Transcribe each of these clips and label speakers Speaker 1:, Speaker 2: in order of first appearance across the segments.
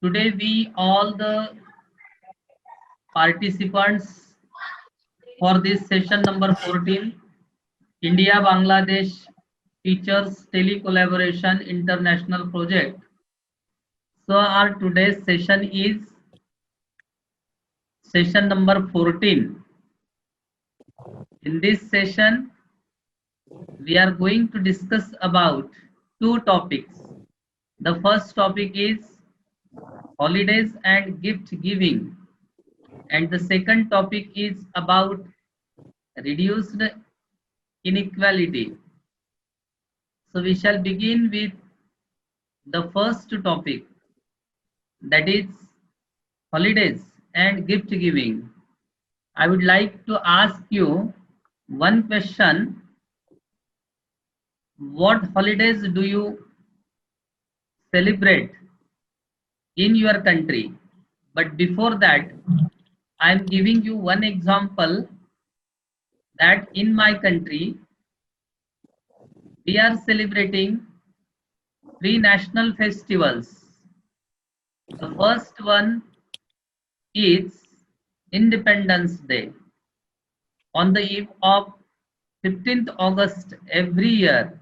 Speaker 1: Today we all the participants for this session number 14, India Bangladesh Teachers Telecollaboration International Project. So our today's session is session number 14. In this session we are going to discuss about two topics. The first topic is holidays and gift giving, and the second topic is about reduced inequality. So we shall begin with the first topic, that is holidays and gift giving. I would like to ask you one question. What holidays do you celebrate in your country? But before that, I am giving you one example that in my country we are celebrating three national festivals. The first one is Independence Day. On the eve of 15th August every year,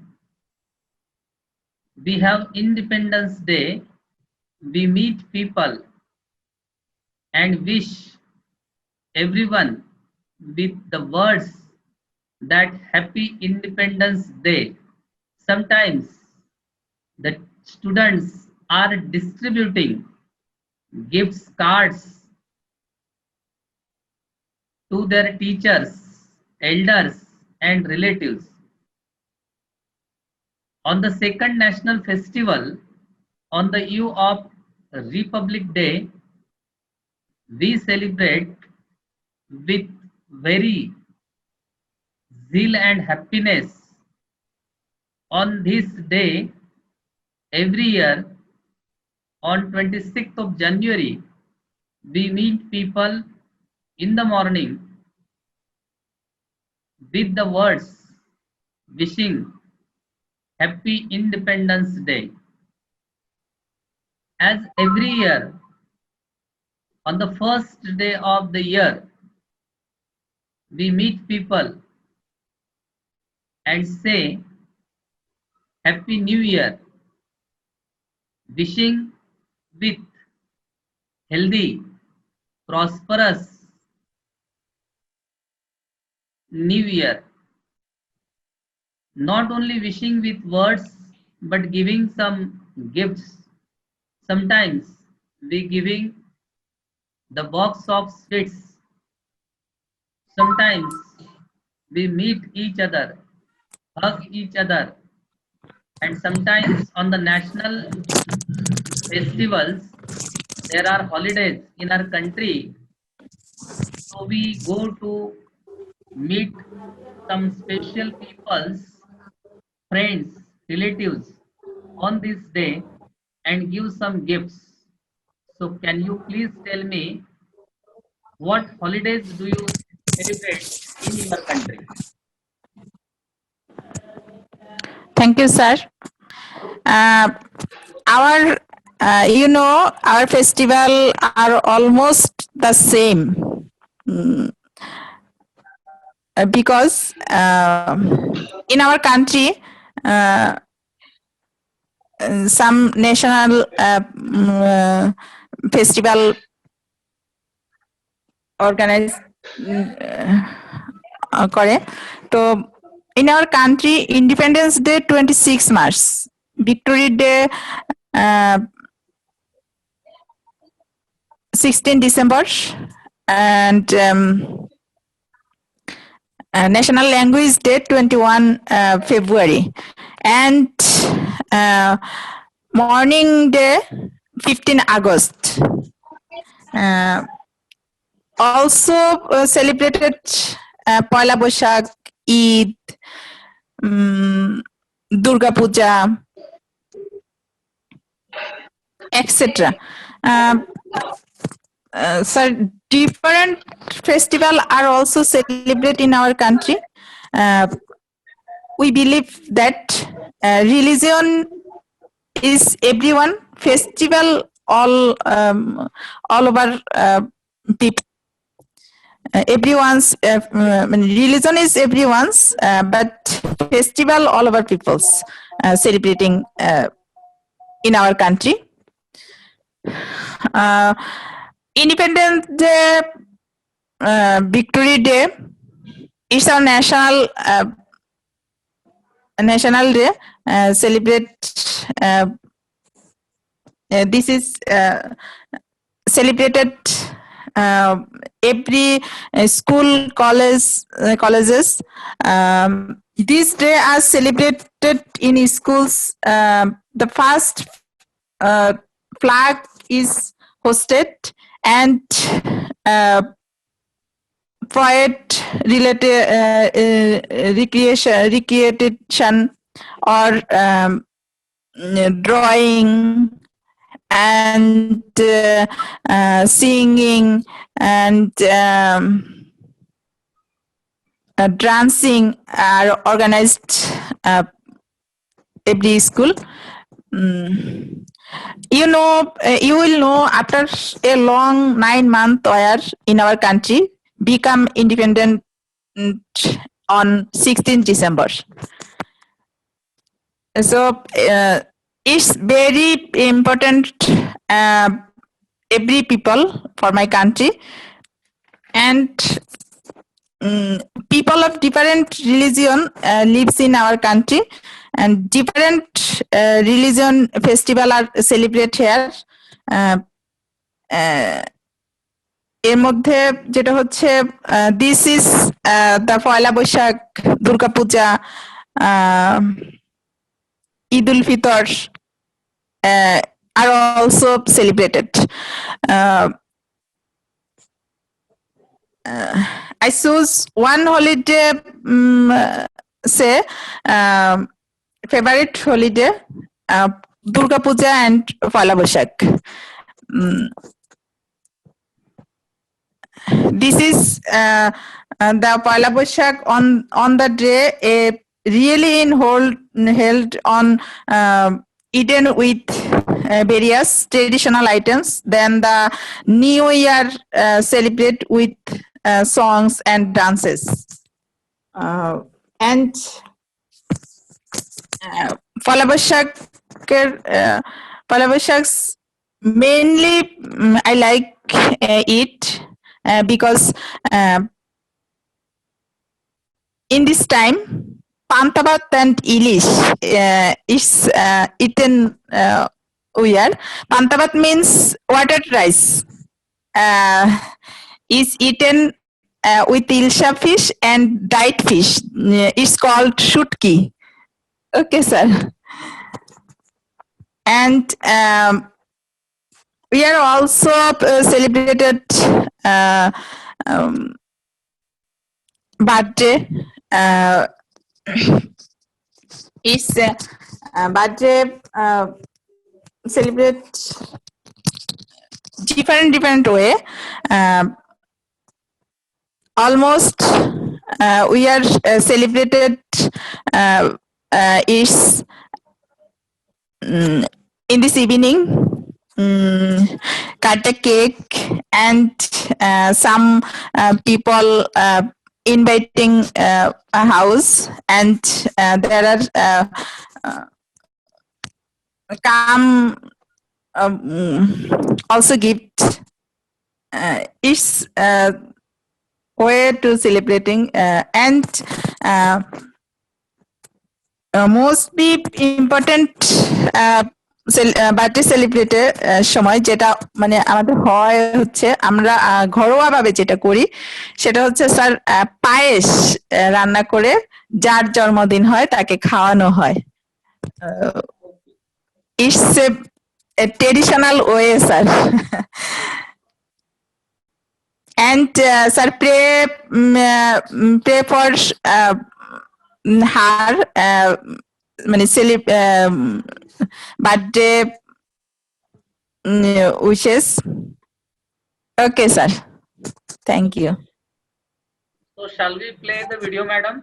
Speaker 1: we have Independence Day. We meet people and wish everyone with the words that Happy Independence Day. Sometimes the students are distributing gifts cards to their teachers, elders, and relatives. On the second national festival, on the eve of Republic Day, we celebrate with very zeal and happiness. On this day, every year, on 26th of January, we meet people in the morning with the words wishing Happy Independence Day. As every year, on the first day of the year, we meet people and say Happy New Year, wishing with healthy, prosperous New Year. Not only wishing with words, but giving some gifts. Sometimes we giving the box of sweets. Sometimes we meet each other, hug each other, and sometimes on the national festivals, there are holidays in our country. So we go to meet some special peoples, friends, relatives on this day and give some gifts. So can you please tell me what holidays do you celebrate in your country?
Speaker 2: Thank you, sir. Our, our festival are almost the same because in our country, some national festival organize করে তো in our country Independence Day 26 March, Victory Day 16 December, and National Language Day 21 February, and Morning Day 15 August. Also celebrated Poila Boishakh, Eid, Durga Puja, etc. So different festivals are also celebrated in our country. We believe that religion is everyone, festival all over people. Everyone's religion is everyone's, but festival all over people's celebrating in our country. Independence Day, Victory Day, it's our national day. Celebrate. This is celebrated every school, colleges. This day are celebrated in schools. The first flag is hosted, and poet related recreation or drawing and singing and dancing are organized every school. You will know after a long 9-month war in our country become independent on 16th December. So it's very important every people for my country, and people of different religion lives in our country, and different religion festival are celebrate here. এর মধ্যে যেটা হচ্ছে this is the Poila Baishakh, Durga Puja, Eid ul-Fitr are also celebrated. I choose one holiday, say favorite holiday, Durga Puja and Pala Boishakh. This is the Pala Boishakh on the day really held on eaten with various traditional items. Then the New Year celebrate with songs and dances. And Pala Boishakh mainly I like it because in this time Pantabat and Ilish is eaten here. Pantabat means watered rice. Is eaten with ilsha fish and dried fish. It's called shutki. Okay, sir. And we are also celebrated birthday. It's birthday celebrate different way. Almost we are celebrated is in this evening. Cut a cake and some people inviting a house, and there are come also gift. It's way to celebrating and mostly important birthday সেলিব্রেটের সময় যেটা মানে আমাদের হয় হচ্ছে আমরা ঘরোয়া ভাবে যেটা করি সেটা হচ্ছে স্যার পায়েস রান্না করে যার জন্মদিন হয় তাকে খাওয়ানো হয়। It's a traditional way sir. And sir, pray for her মানে birthday wishes. Okay, sir. Thank you.
Speaker 1: So shall we play the video, madam?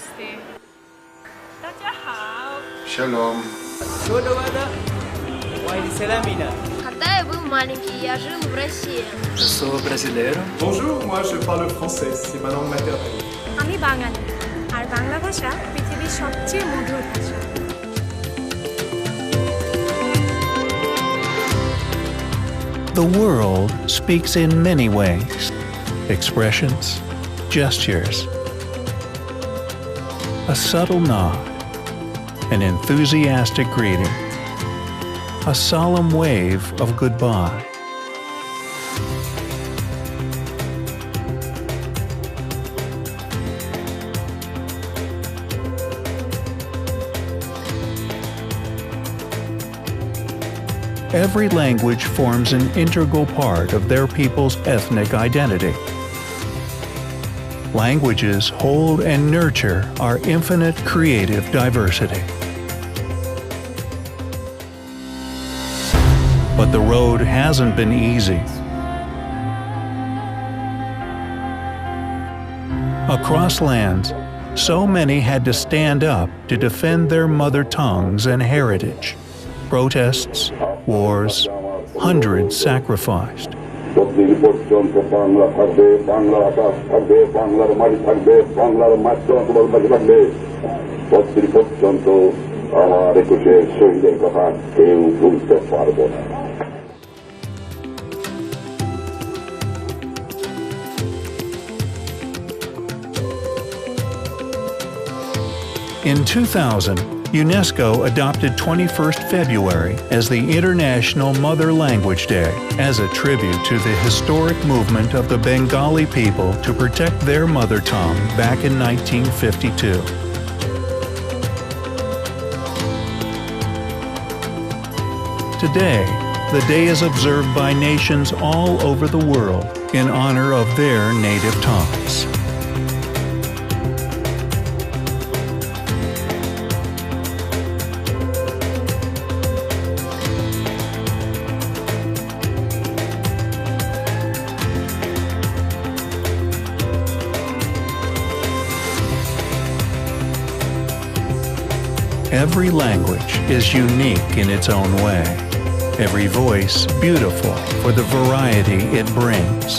Speaker 3: Namaste. 大家好。
Speaker 4: Shalom.
Speaker 5: Eu sou brasileiro.
Speaker 6: Bonjour, moi je parle français, c'est ma langue maternelle.
Speaker 3: আমি বাঙালি আর বাংলা ভাষা পৃথিবীর সবচেয়ে মধুর ভাষা।
Speaker 7: The world speaks in many ways. Expressions, gestures, a subtle nod, an enthusiastic greeting, a solemn wave of goodbye. Every language forms an integral part of their people's ethnic identity. Languages hold and nurture our infinite creative diversity. But the road hasn't been easy. Across lands, so many had to stand up to defend their mother tongues and heritage. Protests, wars, hundreds sacrificed.
Speaker 8: ততদিন পর্যন্ত বাংলা থাকবে, বাংলার আকাশ থাকবে, বাংলার মাটি থাকবে, বাংলার মাতৃ বাকি থাকবে। ততদিন পর্যন্ত আমার ২১ শহীদের কথা কেউ ভুলতে পারবো না।
Speaker 7: In 2000, UNESCO adopted 21st February as the International Mother Language Day as a tribute to the historic movement of the Bengali people to protect their mother tongue back in 1952. Today, the day is observed by nations all over the world in honor of their native tongues. Every language is unique in its own way. Every voice beautiful for the variety it brings.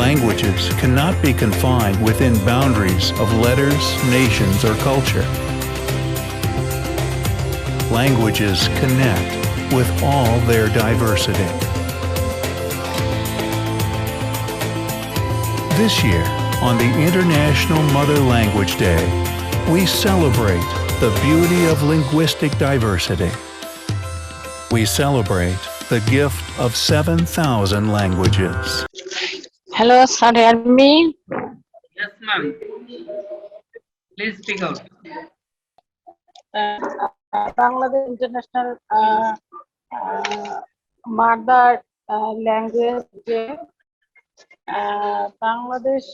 Speaker 7: Languages cannot be confined within boundaries of letters, nations, or culture. Languages connect with all their diversity. This year, on the International Mother Language Day, we celebrate the beauty of linguistic diversity. We celebrate the gift of 7,000 languages.
Speaker 2: Hello, sir, hear me?
Speaker 1: Yes, ma'am. Please speak out.
Speaker 9: Bangladesh International Mother Language Day. Bangladesh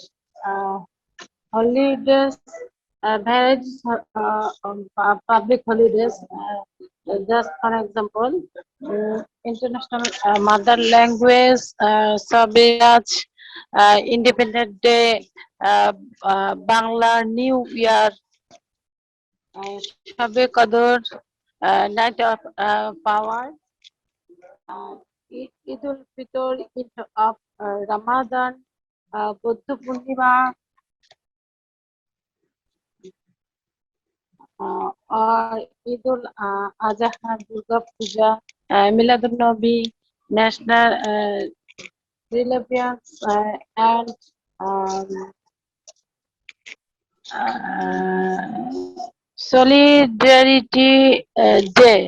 Speaker 9: holidays, various public holidays. Just for example, International Mother Language, Sabiyaj, Independence Day, Bangla New Year, Shabe Qadr, Night of Power, Eid ul Fitr, Eid of Ramadan, Buddha Purnima, or Eid ul Adha, Durga Puja, Miladun Nabi, National Religions, and Solidarity Day.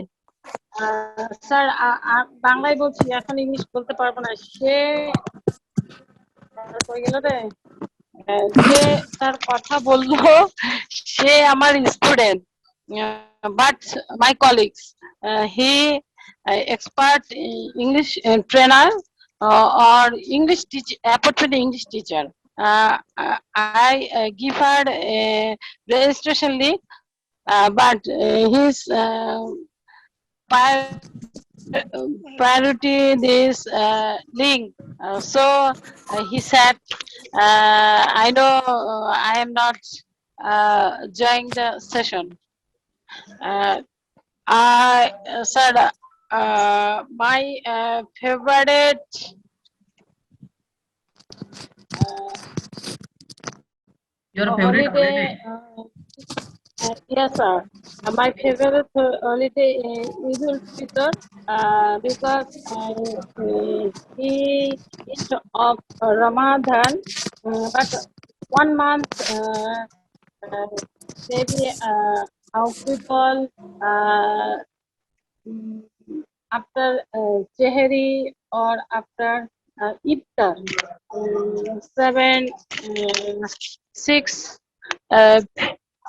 Speaker 9: Sir বাংলায় বলছি, এখন English বলতে পারবো না। সে কই গেল রে, যে তার কথা বললো সে আমার student, but my colleagues, he expert English trainer or English teacher, opportunity English teacher. I give her a registration link, but his priority this link. He said, I know I am not joining the session. I said my favorite
Speaker 1: Your favorite
Speaker 9: holiday.
Speaker 1: holiday?
Speaker 9: Yes, sir. My favorite holiday is Eid ul Fitr because he is of Ramadan, but 1 month maybe how people uh, mm, after Sehri or after Iftar, 7, 6,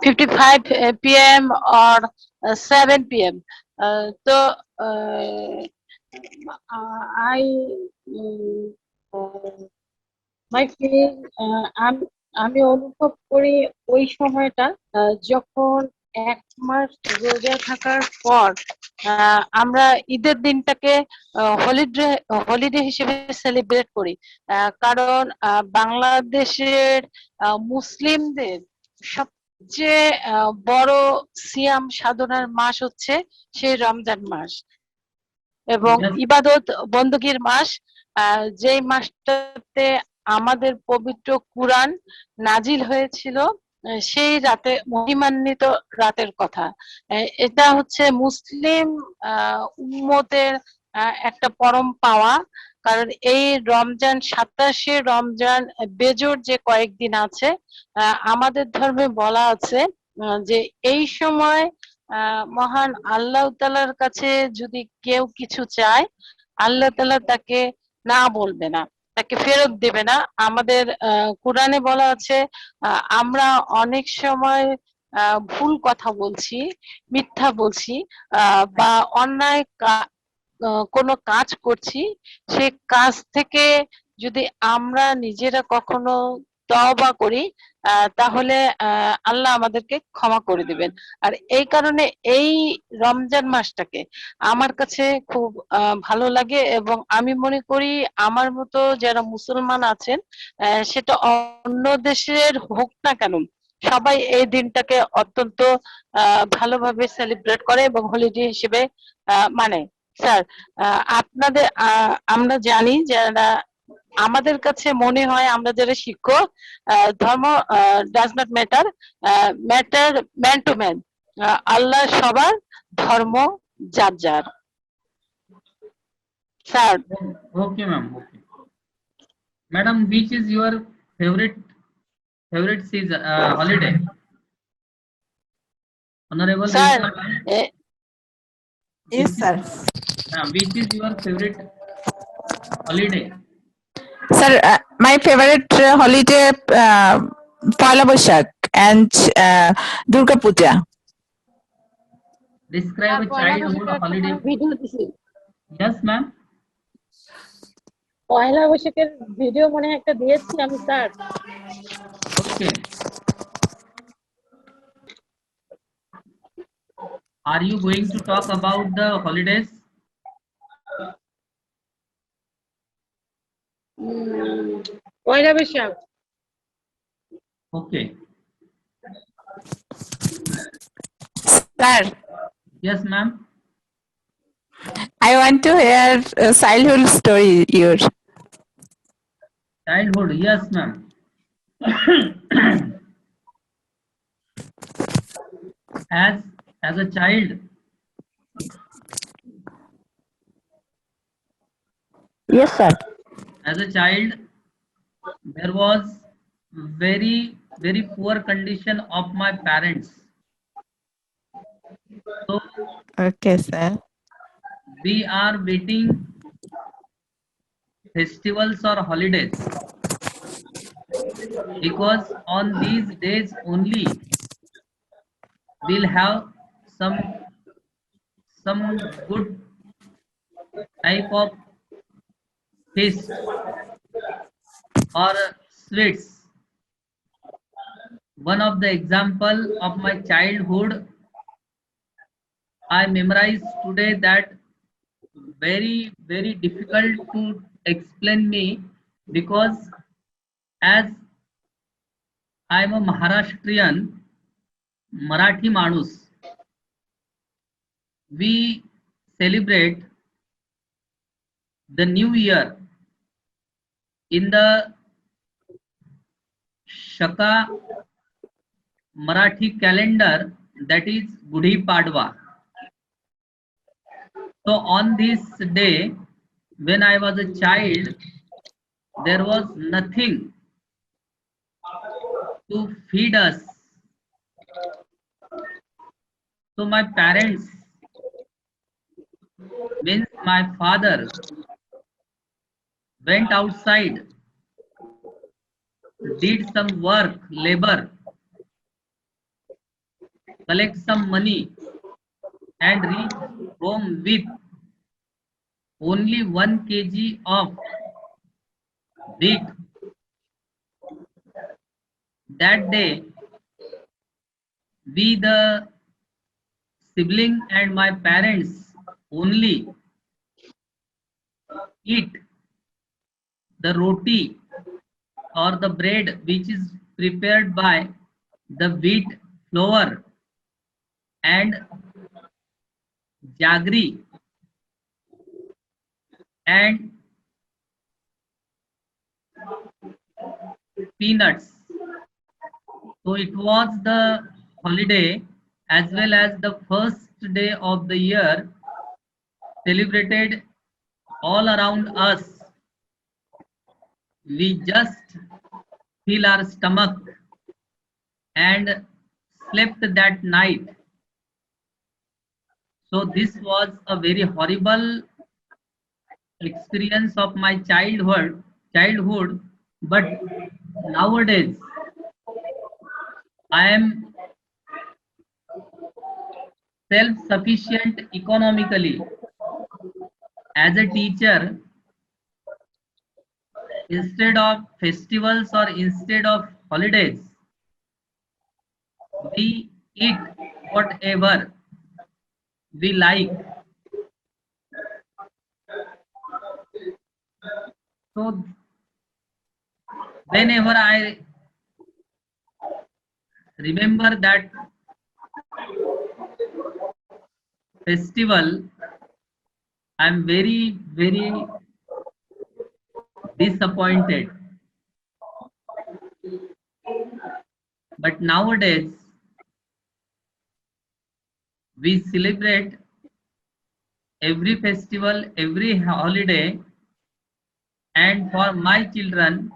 Speaker 9: 55 p.m. or 7 p.m. So I my feeling আমি অনুভব করি ওই সময়টা যখন 1 মাস রোজা থাকার পর আমরা ঈদের দিনটাকে হলিডে হলিডে হিসেবে সেলিব্রেট করি, কারণ বাংলাদেশের মুসলিমদের সবচেয়ে বড় সিয়াম সাধনার মাস হচ্ছে সেই রমজান মাস এবং
Speaker 1: Yes,
Speaker 9: ইবাদত বন্দগীর মাস, যেই মাসটাতে আমাদের পবিত্র কুরআন নাজিল হয়েছিল, সেই রাতে মহিমান্বিত রাতের কথা। এটা হচ্ছে মুসলিম উম্মতের একটা পরম পাওয়া, কারণ এই রমজান 27 রমজান বেজোড় যে কয়েকদিন আছে, আমাদের ধর্মে বলা আছে যে এই সময় মহান আল্লাহ তাআলার কাছে যদি কেউ কিছু চায়, আল্লাহ তাআলা তাকে না বলবে না, তাকে ফেরত দেবে না। আমাদের কোরআনে বলা আছে আমরা অনেক সময় ভুল কথা বলছি, মিথ্যা বলছি, বা অন্যায় কোনো কাজ করছি, সে কাজ থেকে যদি আমরা নিজেরা কখনো তওবা করি, তাহলে আল্লাহ আমাদেরকে ক্ষমা করে দিবেন। আর এই কারণে এই রমজান মাসটাকে আমার কাছে খুব ভালো লাগে এবং আমি মনে করি আমার মতো যারা মুসলমান আছেন, সেটা অন্য দেশের হোক না কেন, সবাই এই দিনটাকে অত্যন্ত ভালোভাবে সেলিব্রেট করে এবং হলিডে হিসেবে মানে। স্যার, আপনাদের আমরা জানি যারা আমাদের কাছে মনে হয় আমরা যারা শিক্ষক, ধর্ম does not matter, matter man to man. Allah সবার, ধর্ম যার যার। Sir,
Speaker 1: okay, ma'am. Okay, madam, which is your favorite season holiday? Honorable
Speaker 9: sir,
Speaker 1: Rishika, ma'am,
Speaker 2: Yes, sir.
Speaker 1: which is your favorite holiday?
Speaker 2: Sir, my favorite holiday, Poila Boishakh and Durga Puja.
Speaker 1: Describe a childhood holiday.
Speaker 9: Video দিছি,
Speaker 1: Yes, ma'am.
Speaker 9: পয়লা বৈশাখের video মনে হয় একটা দিয়েছি আমি sir.
Speaker 1: Okay. Are you going to talk about the holidays?
Speaker 9: Poila Baishakh.
Speaker 1: Okay.
Speaker 2: Sir,
Speaker 1: Yes, ma'am.
Speaker 2: I want to hear a childhood story your.
Speaker 1: Childhood. Yes, ma'am. As a child,
Speaker 2: Yes, sir.
Speaker 1: as a child, there was very poor condition of my parents. So
Speaker 2: Okay, sir.
Speaker 1: we are waiting festivals or holidays because on these days only we'll have some good type of feast or sweets. One of the example of my childhood, I memorized today that very difficult to explain me, because as I am a Maharashtrian Marathi Manus, we celebrate the new year in the Shaka Marathi calendar, that is Gudi Padwa. So on this day, when I was a child, there was nothing to feed us. So my parents, means my father, went outside, did some work, labor, collect some money, and reached home with only 1 kg of wheat. That day, we, the sibling and my parents, only eat the roti or the bread which is prepared by the wheat flour and jaggery and peanuts. So it was the holiday as well as the first day of the year, celebrated all around us. We just fill our stomach and slept that night. So this was a very horrible experience of my childhood, but nowadays I am self-sufficient economically. As a teacher, instead of festivals or instead of holidays, we eat whatever we like. So whenever I remember that festival, I am very disappointed. But nowadays, we celebrate every festival, every holiday, and for my children,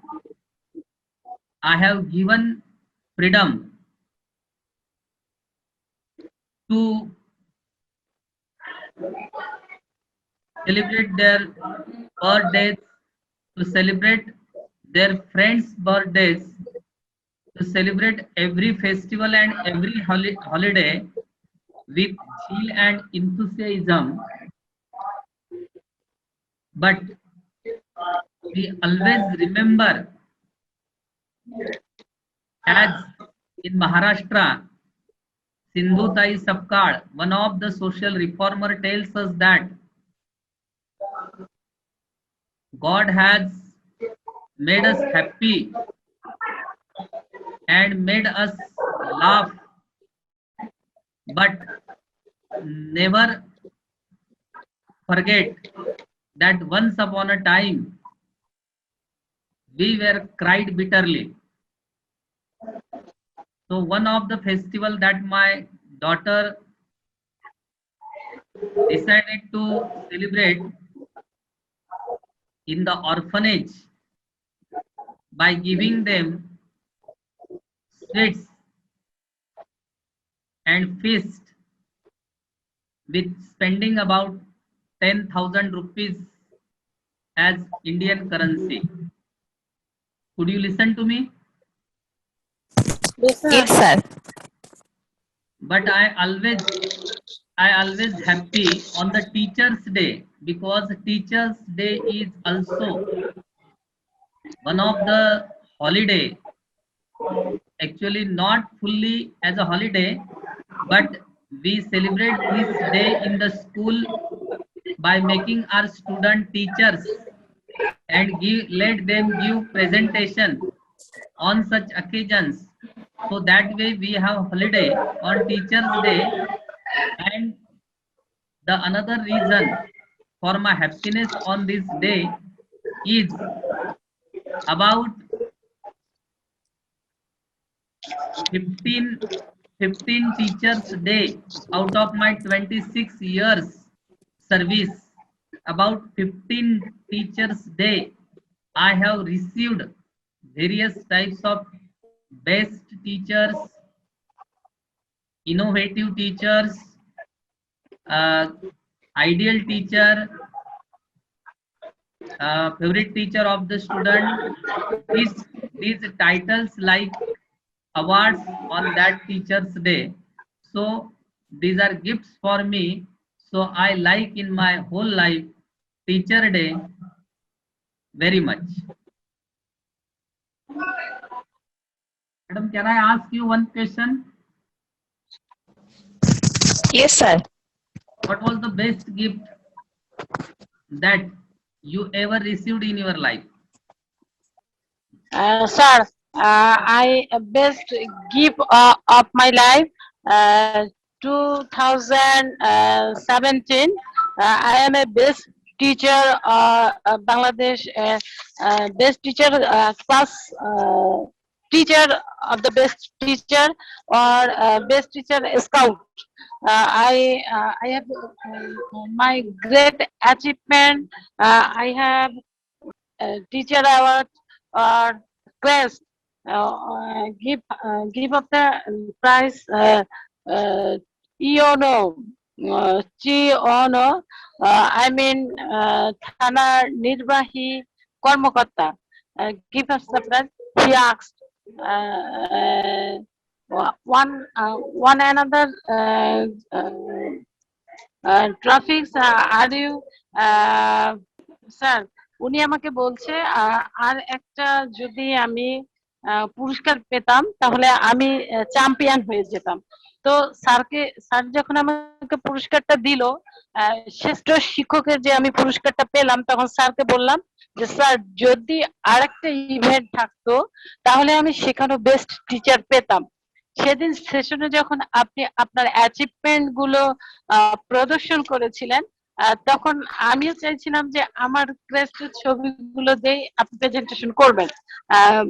Speaker 1: I have given freedom to celebrate their birthdays, to celebrate their friends' birthdays, to celebrate every festival and every holiday with zeal and enthusiasm. But we always remember, as in Maharashtra, Sindhutai Sapkal, one of the social reformer, tells us that God has made us happy and made us laugh, but never forget that once upon a time we were cried bitterly. So one of the festival that my daughter decided to celebrate in the orphanage by giving them sweets and feast with spending about 10,000 rupees as Indian currency. Could you listen to me?
Speaker 2: Yes, sir.
Speaker 1: But I always happy on the Teachers' Day, because Teachers' Day is also one of the holiday, actually not fully as a holiday, but we celebrate this day in the school by making our student teachers and let them give presentation on such occasions. So that way we have holiday on Teachers Day. And the another reason for my happiness on this day is about 15 Teachers Day out of my 26 years service. About 15 Teachers Day, I have received various types of best teachers, innovative teachers, ideal teacher, favorite teacher of the student. These titles like awards on that Teachers Day. So these are gifts for me. So I like in my whole life Teacher Day very much. Madam, can I ask you one question?
Speaker 2: Yes, sir.
Speaker 1: What was the best gift that you ever received in your life?
Speaker 9: Sir, I best gift of my life 2017. I am a best teacher, Bangladesh best teacher class teacher of the best teacher or best teacher scout. I have my great achievement. I have teacher award or quest give up the prize EONO CONO I mean Thana Nirbahi Kormokarta give us the prize. He asked one another traffics are you sir উনি আমাকে বলছে আর একটা যদি আমি পুরস্কার পেতাম তাহলে আমি চ্যাম্পিয়ন হয়ে যেতাম। তো স্যার যখন আমাকে পুরস্কারটা দিল, শ্রেষ্ঠ শিক্ষকের যে আমি পুরস্কারটা পেলাম, তখন স্যারকে বললাম যে স্যার যদি আরেকটা ইভেন্ট থাকতো তাহলে আমি সেখানেও বেস্ট টিচার পেতাম। সেদিন সেশনে যখন আপনি আপনার অ্যাচিভমেন্ট গুলো প্রদর্শন করেছিলেন, তখন আমিও চাইছিলাম যে আমার ক্রেস্টের ছবিগুলো দিয়ে আপনি প্রেজেন্টেশন করবেন,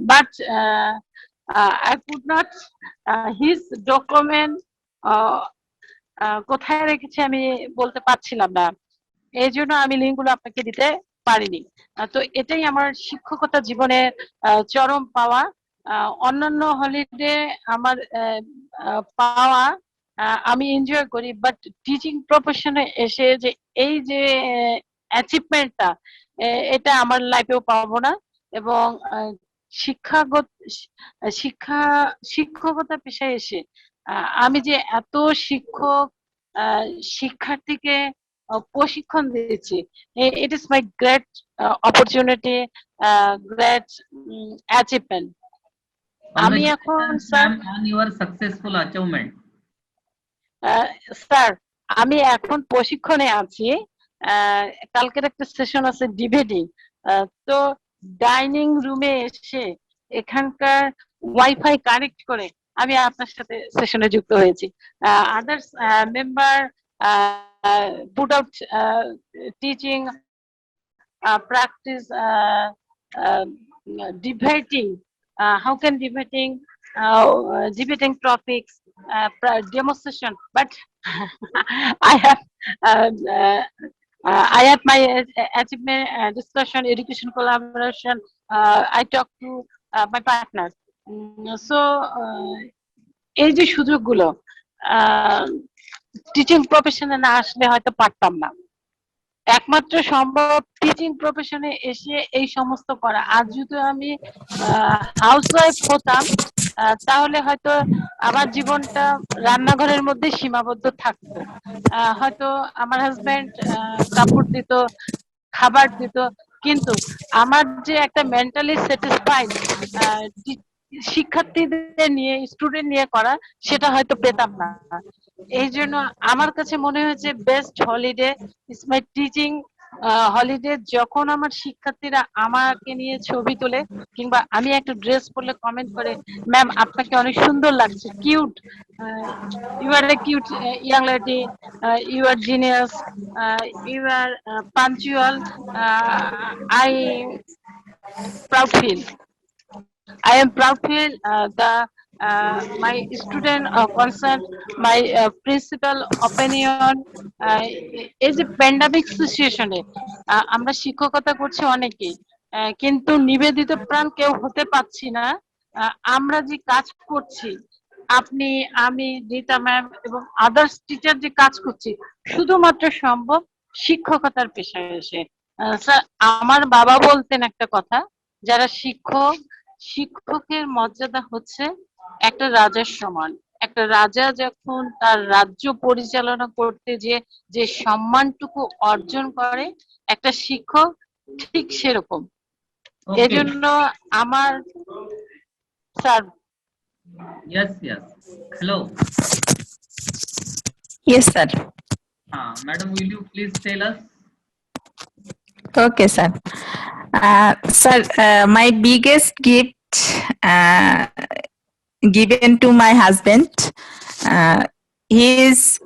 Speaker 9: but I could not his document কোথায় রেখেছি আমি বলতে পারছিলাম না, এই জন্য আমি লিঙ্কগুলো আপনাকে দিতে পারিনি। তো এটাই আমার শিক্ষকতা জীবনের চরম পাওয়া। অন্যান্য হলিডে আমার পাওয়া আমি এনজয় করি, বাট টিচিং প্রফেশনে এসে যে এই যে অ্যাচিভমেন্টটা, এটা আমার লাইফেও পাবো না। এবং শিক্ষকতা পেশায় এসে আমি যে এত শিক্ষার্থীকে প্রশিক্ষণ দিয়েছি, it is my great opportunity, great achievement. আমি এখন স্যার আমি এখন প্রশিক্ষণে আছি। কালকের একটা সেশন আছে ডিবেটিং। তো ডাইনিং রুমে এসে এখানকার ওয়াইফাই কানেক্ট করে আমি আপনার সাথে সেশনে যুক্ত হয়েছি। Others member put out teaching practice debating, how can debating topics demonstration, but I have my achievement discussion, education collaboration. I talk to my partners. So এই যে সুযোগগুলো টিচিং প্রফেশনে না আসলে হয়তো পারতাম না। একমাত্র সম্ভব টিচিং প্রফেশনে এসে এই সমস্ত করা। আজ যদি আমি হাউসওয়াইফ হতাম তাহলে হয়তো আমার জীবনটা রান্নাঘরের মধ্যে সীমাবদ্ধ থাকতো। হয়তো আমার হাজবেন্ড কাপড় দিত, খাবার দিত, কিন্তু আমার যে একটা মেন্টালি স্যাটিসফাইড শিক্ষার্থীদের নিয়ে, স্টুডেন্ট নিয়ে করা, সেটা হয়তো পেতাম না। এই জন্য আমার কাছে মনে হয়েছে best holiday is my teaching holiday, যখন আমার শিক্ষার্থীরা আমাকে নিয়ে ছবি তোলে কিংবা আমি একটা ড্রেস পরলে কমেন্ট করে, ম্যাম আপনাকে অনেক সুন্দর লাগছে, cute, you are a cute young lady, you are genius, you are punctual, I proud feel. I am proud feel the my student concern, my principal opinion. এই যে প্যান্ডামিক সিচুয়েশনে আমরা শিক্ষকতা করছি অনেকেই, কিন্তু নিবেদিত প্রাণ কেউ হতে পারছি না। আমরা যে কাজ করছি, আপনি, আমি, রীতা ম্যাম এবং আদার্স টিচার যে কাজ করছি, শুধুমাত্র সম্ভব শিক্ষকতার পেশায় এসে। স্যার, আমার বাবা বলতেন একটা কথা, যারা শিক্ষক, শিক্ষকের মর্যাদা হচ্ছে একটা রাজার সমান। একটা রাজা যখন তার রাজ্য পরিচালনা করতে যে সম্মানটুকু অর্জন করে, একটা শিক্ষক ঠিক সেরকম।
Speaker 1: Okay.
Speaker 9: এজন্য আমার sir,
Speaker 1: Yes, yes. Hello.
Speaker 2: Yes, sir.
Speaker 1: Madam, will you please tell us?
Speaker 2: Okay, sir. Sir, my biggest gift given to my husband is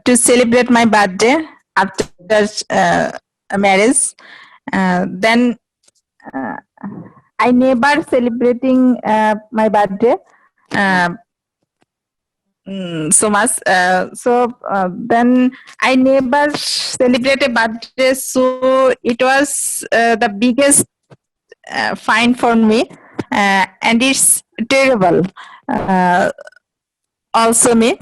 Speaker 2: to celebrate my birthday after marriage. Then I never celebrating my birthday so much. Then I never celebrated birthday, so it was the biggest fine for me, and it's terrible also me.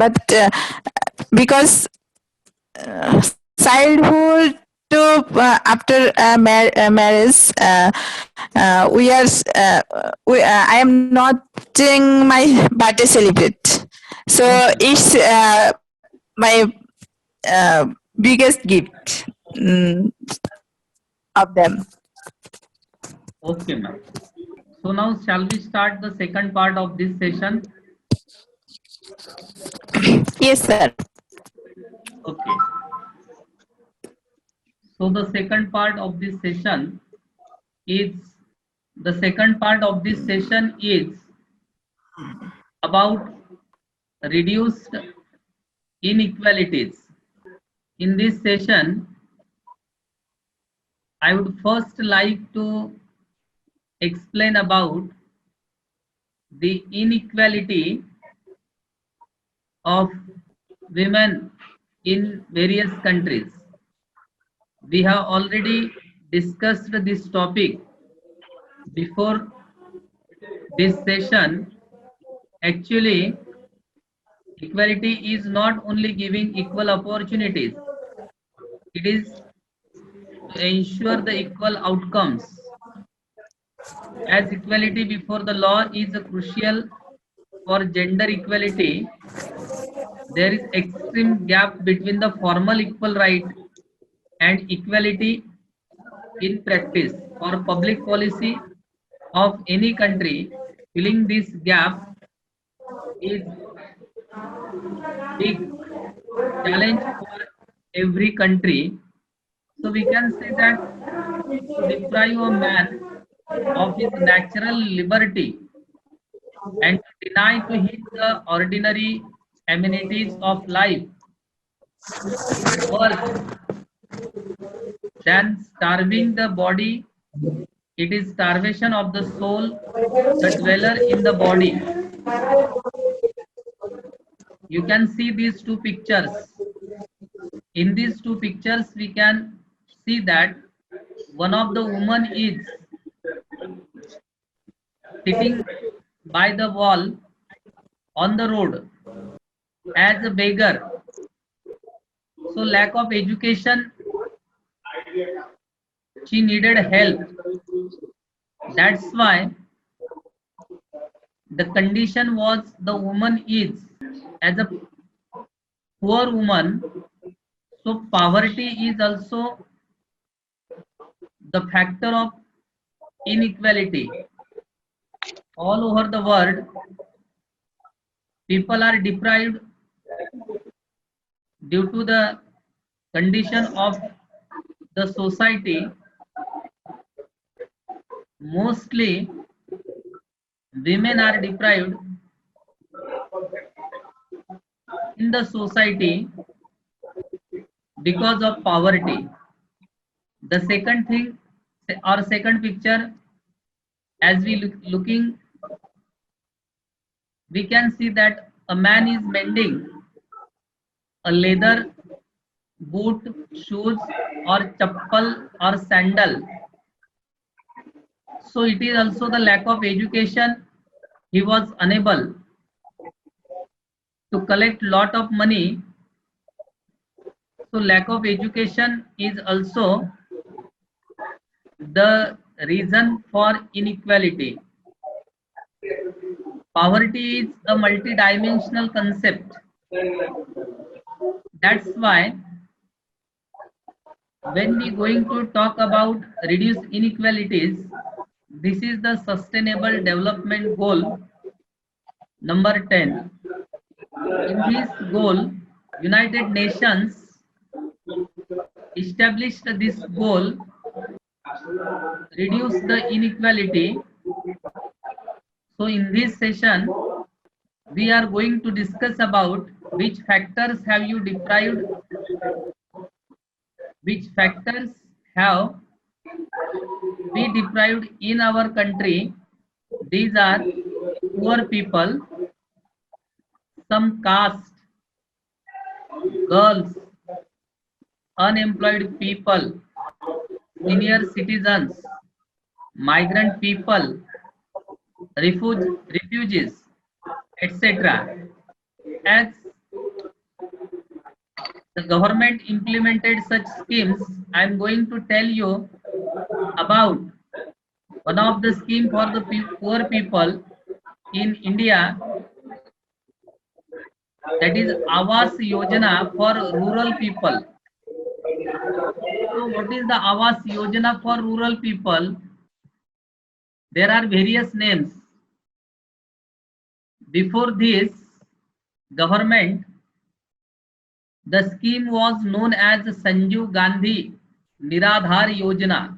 Speaker 2: But because childhood to after marriage, I am not doing my birthday celebrate, so it's my biggest gift of them.
Speaker 1: Okay, ma'am. So now shall we start the second part of this session?
Speaker 2: Yes, sir.
Speaker 1: Okay. So the second part of this session is about reduced inequalities. In this session, I would first like to explain about the inequality of women in various countries. We have already discussed this topic before this session. Actually, equality is not only giving equal opportunities, it is to ensure the equal outcomes. As equality before the law is crucial for gender equality, there is extreme gap between the formal equal right and equality in practice. For public policy of any country, filling this gap is big challenge for every country. So we can say that to deprive a man of his natural liberty and to deny to him the ordinary amenities of life is worse than starving the body. It is starvation of the soul, the dweller in the body. You can see these two pictures. In these two pictures, we can see that one of the woman is sitting by the wall on the road as a beggar. So lack of education, she needed help. That's why the condition was the woman is as a poor woman. So poverty is also the factor of inequality. All over the world, people are deprived due to the condition of the society. Mostly women are deprived in the society because of poverty. The second thing or second picture, as we looking, we can see that a man is mending a leather boot, shoes or chappal or sandal. So it is also the lack of education. He was unable to collect lot of money. So lack of education is also the reason for inequality. Poverty is a multi-dimensional concept. That's why when we going to talk about reduce inequalities, this is the sustainable development goal number 10. In this goal, United Nations established this goal, reduce the inequality. So in this session, we are going to discuss about which factors have you deprived, which factors have we deprived in our country. These are poor people, some caste, girls, unemployed people, senior citizens, migrant people, refugees, etc. As the government implemented such schemes, I am going to tell you about one of the scheme for the poor people in India, that is Awas Yojana for rural people. So what is the Awas Yojana for rural people? There are various names. Before this government, the scheme was known as Sanjiv Gandhi Niradhar Yojana.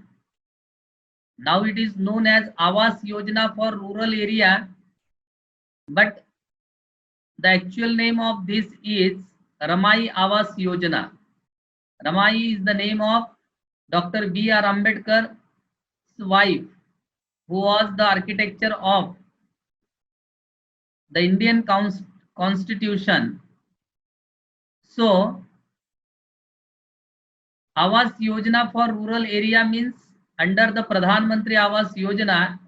Speaker 1: Now it is known as Awas Yojana for rural area, but the actual name of this is Ramai Awas Yojana. Ramai is the name of Dr. B.R. Ambedkar's wife, who was the architecture of the Indian Constitution. So, Awas Yojana for rural area means under the Pradhan Mantri Awas Yojana,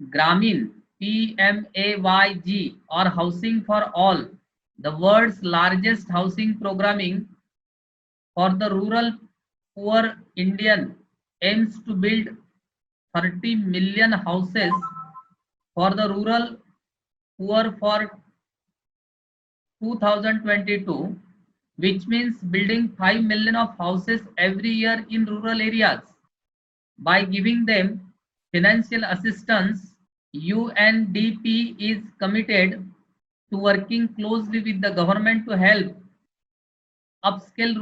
Speaker 1: Gramin, PMAYG, or Housing for All, the world's largest housing programming for the rural poor Indian, aims to build 30 million houses for the rural poor for 2022, which means building 5 million of houses every year in rural areas. By giving them financial assistance, UNDP is committed to working closely with the government to help upscale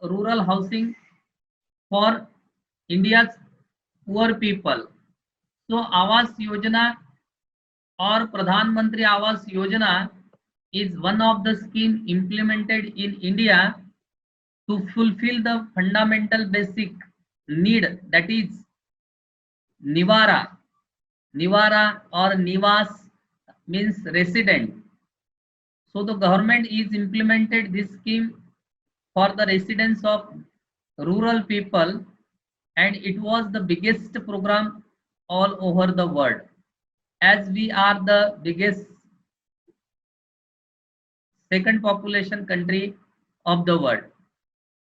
Speaker 1: rural housing for India's poor people. So Awas Yojana or Pradhan Mantri Awas Yojana is one of the schemes implemented in India to fulfill the fundamental basic need, that is Nivara. Nivara or Nivas means resident. So the government is implemented this scheme for the residents of rural people, and it was the biggest program all over the world, as we are the biggest second population country of the world.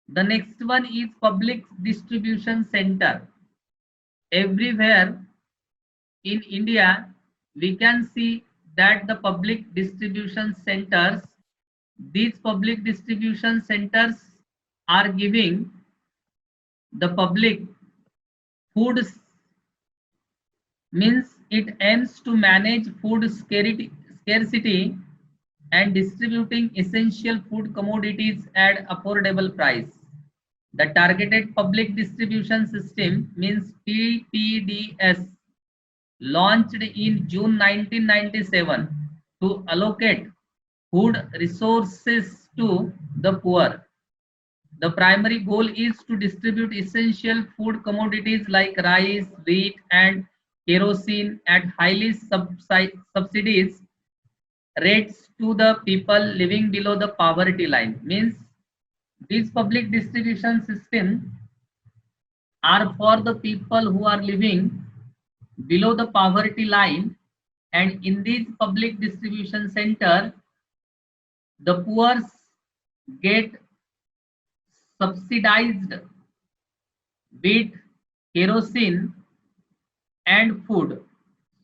Speaker 1: The next one is public distribution center. Everywhere in India, we can see that the public distribution centers, these public distribution centers are giving the public food, means it aims to manage food scarcity and distributing essential food commodities at affordable price. The Targeted Public Distribution System means TPDS launched in June 1997 to allocate food resources to the poor. The primary goal is to distribute essential food commodities like rice, wheat, and kerosene at highly subsidized rates to the people living below the poverty line. Means these public distribution systems are for the people who are living below the poverty line, and in these public distribution center the poor get subsidized wheat, kerosene, and food.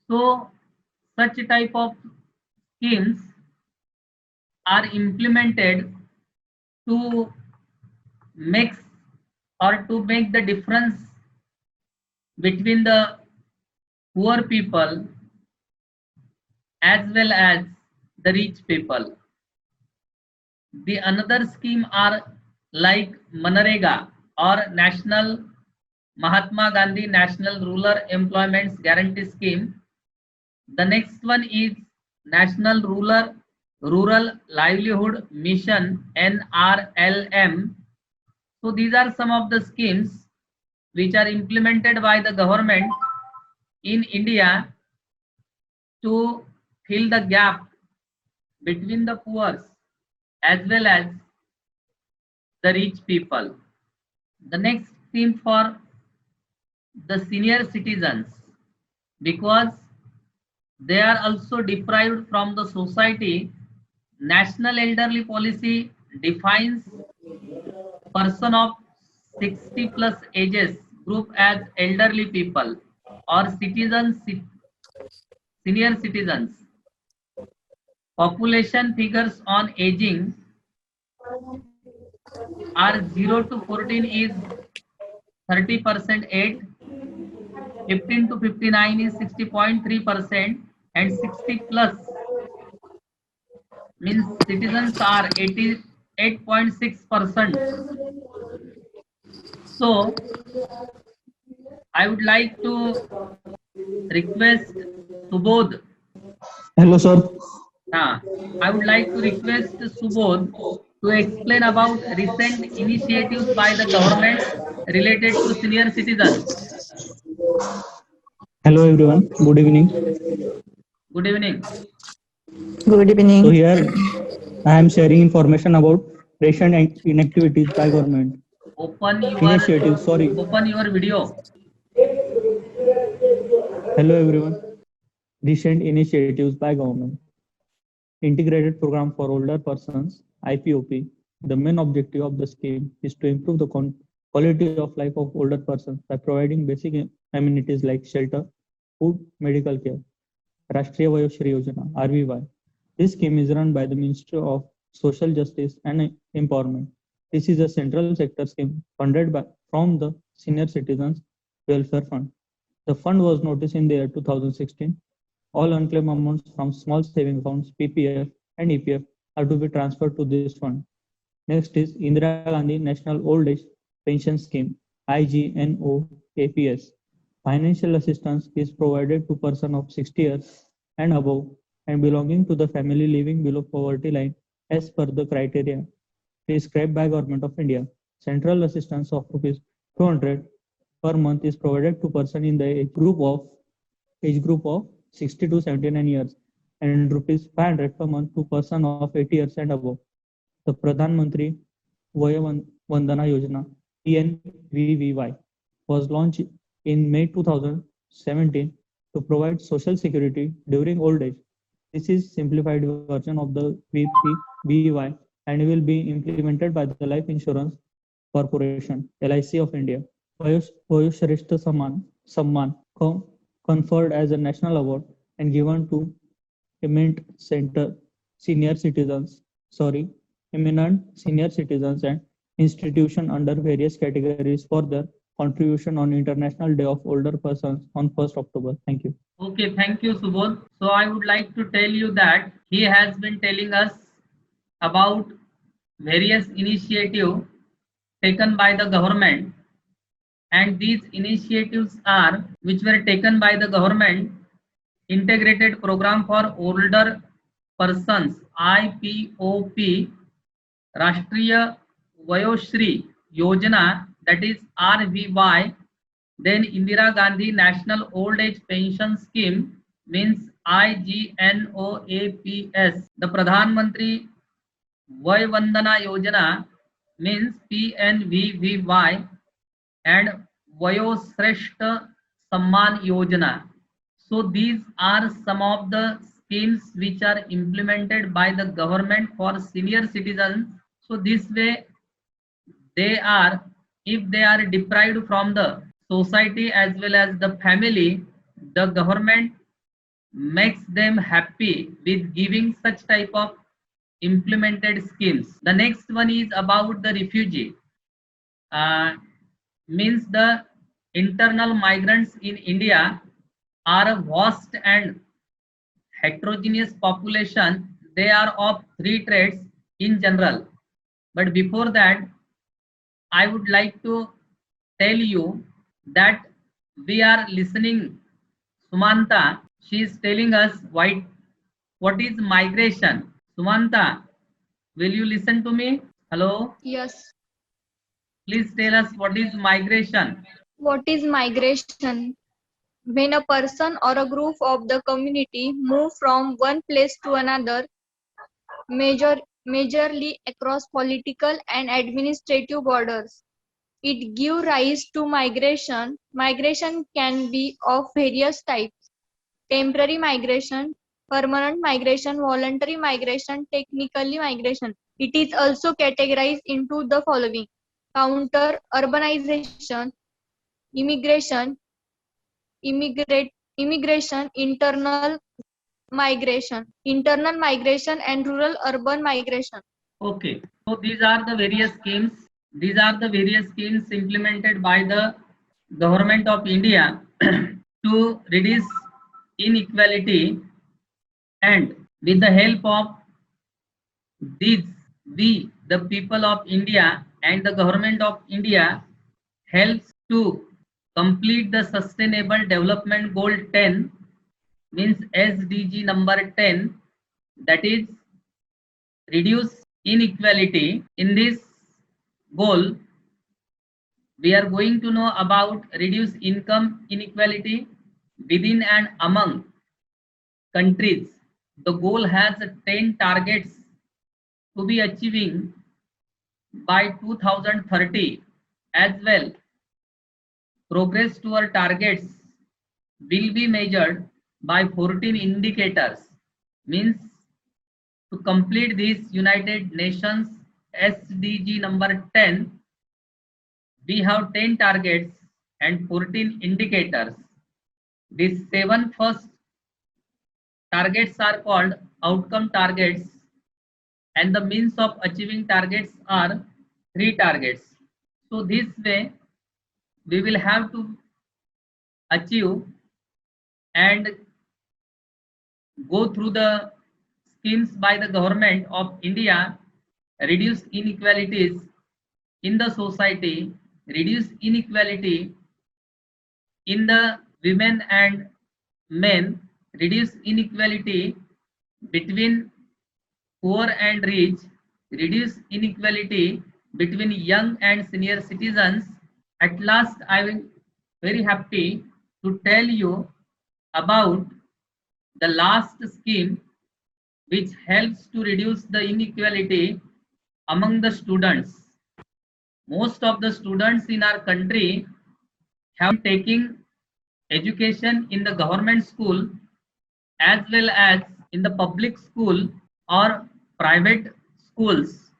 Speaker 1: So such type of schemes are implemented to mix or to make the difference between the poor people as well as the rich people. The another scheme are like Manrega or National Mahatma Gandhi National Rural Employment Guarantee Scheme. The next one is National Rural Livelihood Mission NRLM. So these are some of the schemes which are implemented by the government in India to fill the gap between the poor as well as the rich people. The next scheme for the senior citizens, because they are also deprived from the society. National Elderly Policy defines person of 60 plus ages group as elderly people or citizens, senior citizens. Population figures on aging are 0 to 14 is 30% age, 15 to 59 is 60.3%, and 60 plus means citizens are 88.6%. So I would like to request Subodh.
Speaker 4: Hello, sir.
Speaker 1: I would like to request Subodh to explain about recent initiatives by the government related to senior citizens.
Speaker 4: Hello, everyone. Good evening.
Speaker 1: Good evening.
Speaker 2: Good evening.
Speaker 4: So here I am sharing information about recent inactivities by government.
Speaker 1: Open
Speaker 4: Initiatives. Sorry.
Speaker 1: Open your video.
Speaker 4: Hello, everyone. Recent initiatives by government. Integrated Program for Older Persons, IPOP. The main objective of the scheme is to improve the quality of life of older persons by providing basic amenities like shelter, food, medical care. Rashtriya Vayashri Yojana, RVY. This scheme is run by the Ministry of Social Justice and Empowerment. This is a central sector scheme funded from the Senior Citizens Welfare Fund. The fund was noticed in the year 2016. All unclaimed amounts from small saving accounts, PPF and EPF are to be transferred to this fund. Next is Indira Gandhi National Old Age Pension Scheme, IGNOAPS. Financial assistance is provided to persons of 60 years and above and belonging to the family living below poverty line as per the criteria prescribed by Government of India. Central assistance of rupees 200 per month is provided to person in the age group of 60 to 79 years and rupees 500 per month to person of 80 years and above. The Pradhan Mantri Vaya Vandana Yojana PNVVY was launched in May 2017 to provide social security during old age. This is simplified version of the VPVY and will be implemented by the Life Insurance Corporation (LIC) of India. Vayoshrestha Samman conferred as a national award and given to eminent senior citizens and institutions under various categories for their contribution on International Day of Older Persons on 1st October. Thank you.
Speaker 1: Okay, thank you, Subodh. So I would like to tell you that he has been telling us about various initiatives taken by the government, and these initiatives are which were taken by the government: integrated program for older persons IPOP, Rashtriya Vayoshri Yojana, that is RVY, then Indira Gandhi National Old Age Pension Scheme, means IGNOAPS, the Pradhan Mantri Vay Vandana Yojana, means PNVVY, and Vayoshreshta Samman Yojana. So these are some of the schemes which are implemented by the government for senior citizens. So this way they are, if they are deprived from the society as well as the family, the government makes them happy with giving such type of implemented schemes. The next one is about the refugee. Means the internal migrants in India are a vast and heterogeneous population. They are of three traits in general. But before that, I would like to tell you that we are listening Sumanta. She is telling us what is migration. Sumanta, will you listen to me? Hello?
Speaker 5: Yes.
Speaker 1: Please tell us what is migration.
Speaker 5: What is migration? When a person or a group of the community move from one place to another, majorly across political and administrative borders. It gives rise to migration. Migration can be of various types: temporary migration, permanent migration, voluntary migration, technically migration. It is also categorized into the following: counter urbanization, immigration, internal migration and rural urban migration.
Speaker 1: Okay, so these are the various schemes. These are the various schemes implemented by the government of India to reduce inequality, and with the help of these, we, the people of India and the government of India, helps to complete the Sustainable Development Goal 10, means SDG number 10, that is reduce inequality. In this goal, we are going to know about reduce income inequality within and among countries. The goal has 10 targets to be achieving by 2030 as well. Progress toward targets will be measured by 14 indicators, means to complete this United Nations SDG number 10, we have 10 targets and 14 indicators. These 7 first targets are called outcome targets, and the means of achieving targets are 3 targets. So this way we will have to achieve and go through the schemes by the government of India, reduce inequalities in the society, reduce inequality in the women and men, reduce inequality between poor and rich, reduce inequality between young and senior citizens. At last, I will very happy to tell you about the last scheme which helps to reduce the inequality among the students. Most of the students in our country have taken education in the government school as well as in the public school or private schools.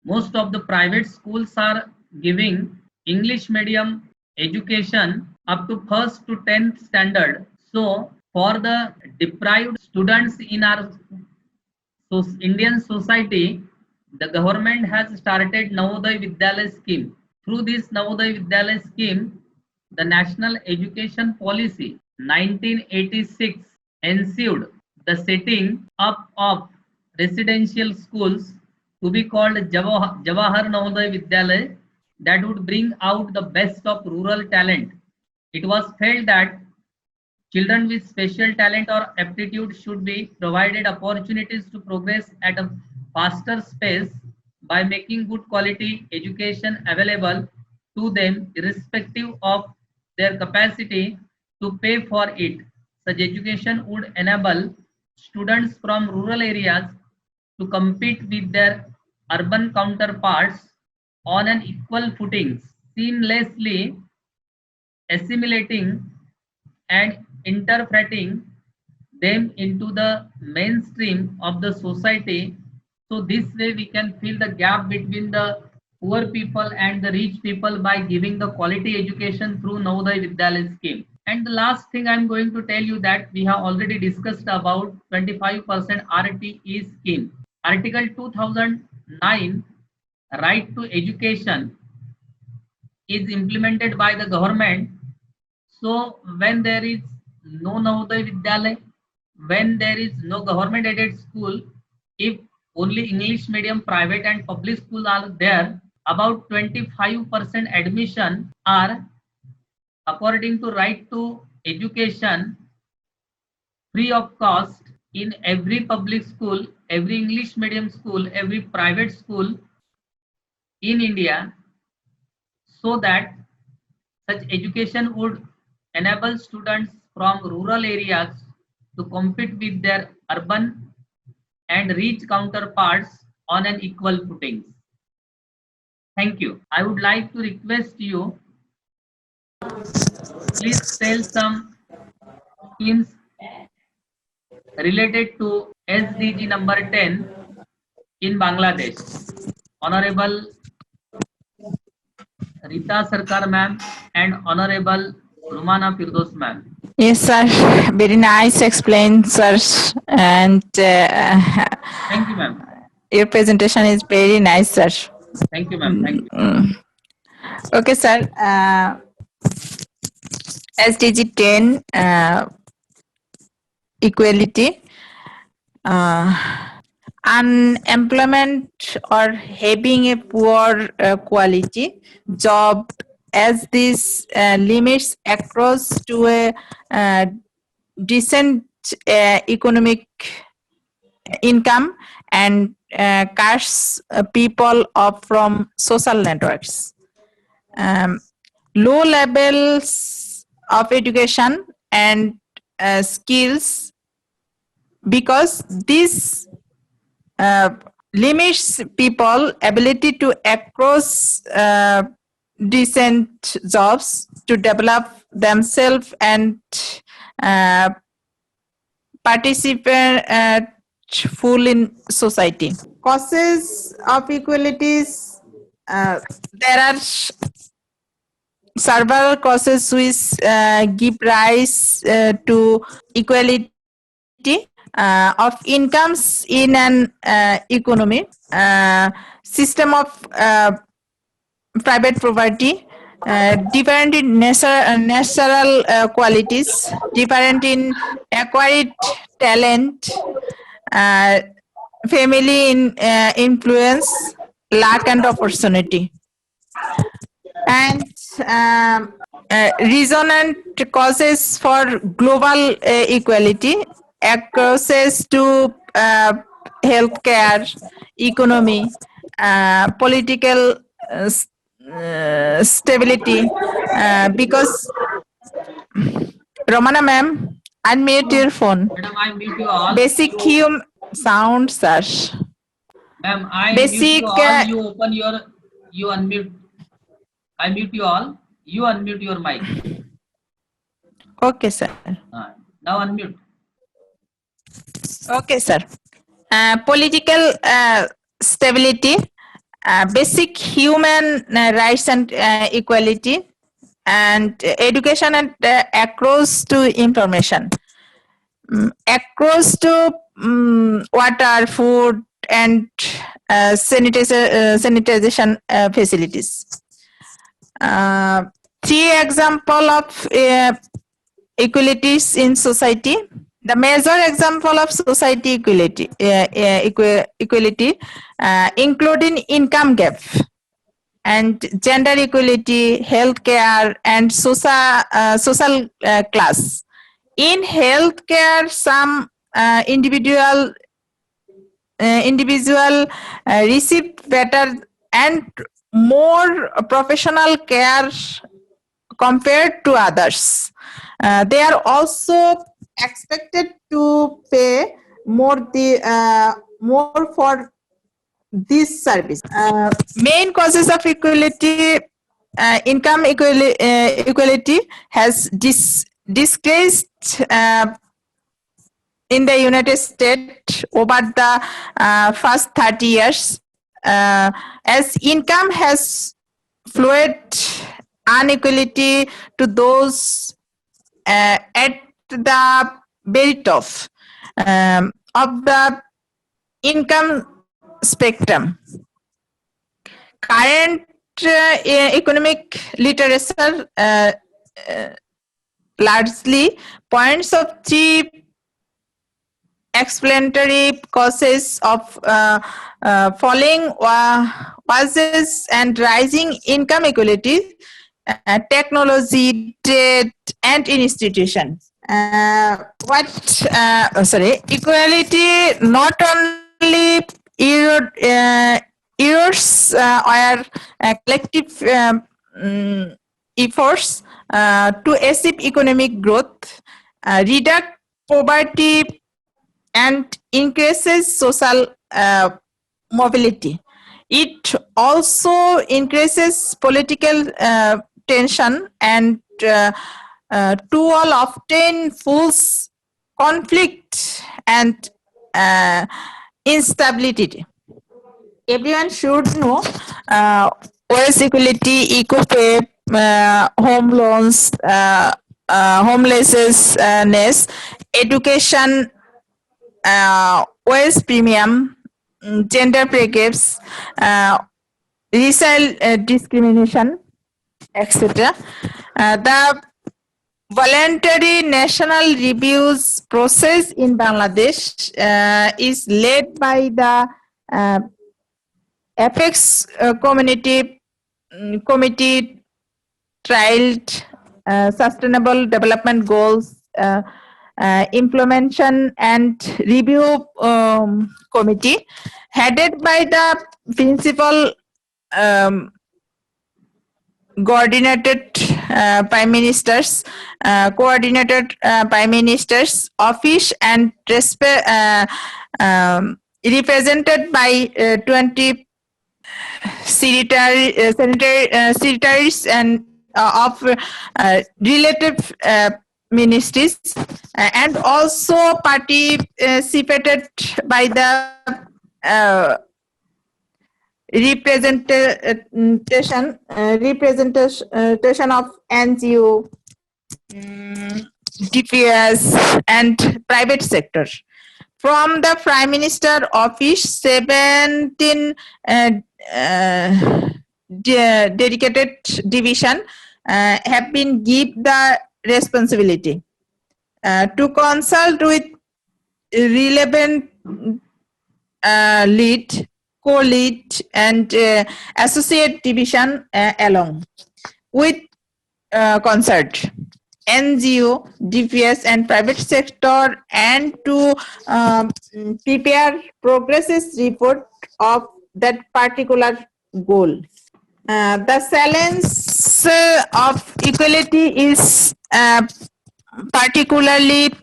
Speaker 1: Most of the private schools are giving English medium education up to 1st to 10th standard. So for the deprived students in our Indian society, the government has started Navodaya Vidyalaya scheme. Through this Navodaya Vidyalaya scheme, the national education policy 1986 ensued the setting up of residential schools to be called Jawahar Navodaya Vidyalaya that would bring out the best of rural talent. It was felt that children with special talent or aptitude should be provided opportunities to progress at a faster pace by making good quality education available to them irrespective of their capacity to pay for it. Such education would enable students from rural areas to compete with their urban counterparts on an equal footing, seamlessly assimilating and interpreting them into the mainstream of the society. So this way we can fill the gap between the poor people and the rich people by giving the quality education through Navodaya Vidyalaya scheme. And the last thing I'm going to tell you that we have already discussed about 25% RTE scheme. Article 2009 right to education is implemented by the government. So when there is no Navodaya Vidyalaya, when there is no government aided school, if only English medium private and public schools are there, about 25% admission are, according to right to education, free of cost in every public school, every English medium school, every private school in India, so that such education would enable students from rural areas to compete with their urban and rich counterparts on an equal footing. Thank you. I would like to request you, please tell some schemes related to SDG number 10 in Bangladesh. Honorable Rita Sarkar ma'am and Honorable Rumana Firdos ma'am.
Speaker 2: Yes, sir. Very nice explained, sir. And
Speaker 1: Thank you, ma'am.
Speaker 2: your presentation is very nice, sir.
Speaker 1: Thank you, ma'am. Thank you.
Speaker 2: Okay, sir. SDG 10, equality. Unemployment or having a poor quality job, as this limits across to a decent economic income and cuts people off from social networks. Low levels of education and skills, because this limits people ability to access decent jobs to develop themselves and participate full in society. Causes of equalities, there are several causes which give rise to equality of incomes in an economy, system of private property, different in natural qualities, different in acquired talent, family in influence, lack and opportunity, and resonant causes for global equality, access to healthcare, economy, political stability, because Romana ma'am, unmute your phone.
Speaker 1: Madam, I mute you all.
Speaker 2: Basic human sound, sir.
Speaker 1: Ma'am, I
Speaker 2: Basic,
Speaker 1: mute you all. You open your, you unmute. I mute you all. You unmute your mic.
Speaker 2: Okay, sir.
Speaker 1: Now unmute.
Speaker 2: Okay, sir. Political stability, basic human rights and equality, and education and access to information, access to water, food, and sanitization facilities. 3 example of equalities in society. The major example of society equality, including income gap and gender equality, healthcare, and social class. In healthcare, some individual receive better and more professional care compared to others. They are also expected to pay more for this service. Main causes of equality, income equality has decreased in the United States over the first 30 years, as income has flowed inequality to those at the very top of the income spectrum. Current economic literature largely points of three explanatory causes of falling wages and rising income equality: technology, trade, and institutions. Equality not only errors or collective efforts to achieve economic growth, reduce poverty, and increases social mobility. It also increases political tension and tool often fuels conflict and instability. Everyone should know wage equality, equal pay, home loans, homelessness, education, wage premium, gender pay gaps, racial discrimination, etc. The voluntary national reviews process in Bangladesh is led by the Apex Committee Trialed Sustainable Development Goals Implementation and Review Committee, headed by the Principal Coordinated Prime Minister's Office and represented by 20 secretaries and of relative ministries, and also participated by the representation of NGO, DPS, and private sector. From the Prime Minister Office, 17 dedicated division have been given the responsibility to consult with relevant lead, co-lead, and associate division along with concert NGO, DPS, and private sector, and to prepare progress report of that particular goal. The challenge of equality is particularly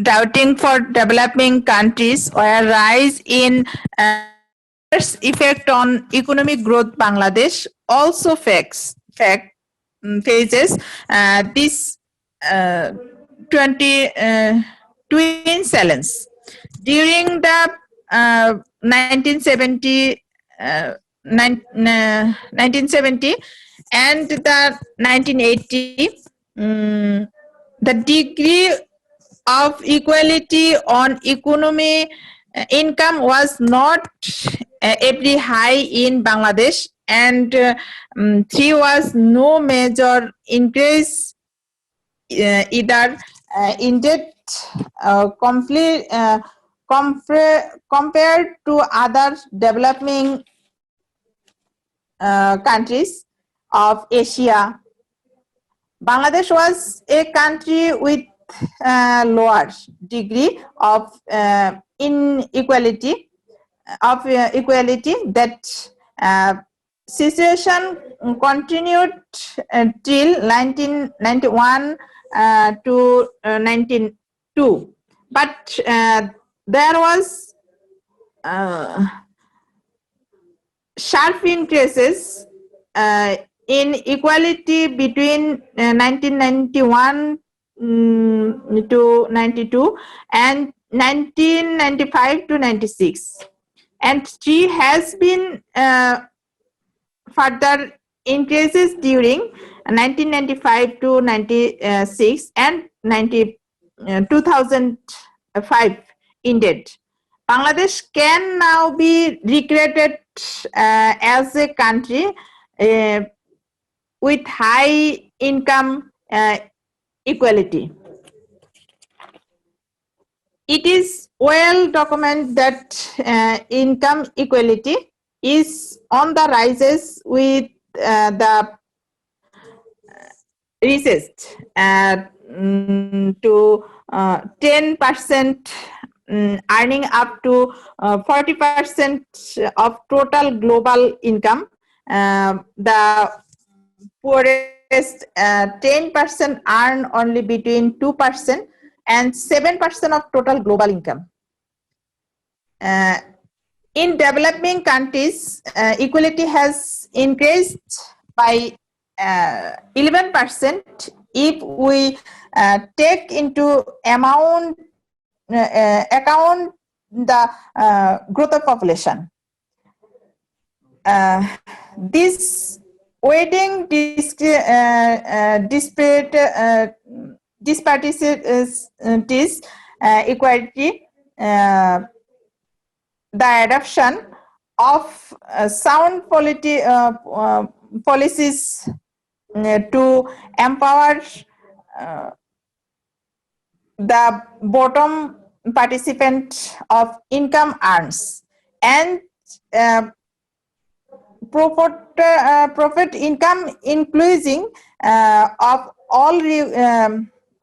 Speaker 2: doubting for developing countries, where rise in effect on economic growth. Bangladesh also faces this twin challenge. During the 1970 and the 1980, the degree of equality on economy income was not every high in Bangladesh, and there was no major increase either indeed compared to other developing countries of Asia. Bangladesh was a country with lower degree of inequality equality. That situation continued till 1991 to 1992, but there was sharp increases in equality between 1991 to 92 and 1995 to 96, and she has been further increases during 1995 to 96 and 2005 indeed. Bangladesh can now be regarded as a country with high income equality. It is well documented that income equality is on the rises with the richest to 10%, earning up to 40% of total global income. The poorest 10% earn only between 2% and 7% of total global income. In developing countries, equality has increased by 11% if we take into account the growth of population. This weighting disparities equality, the adoption of sound policies to empower the bottom participant of income earns and profit income increasing of all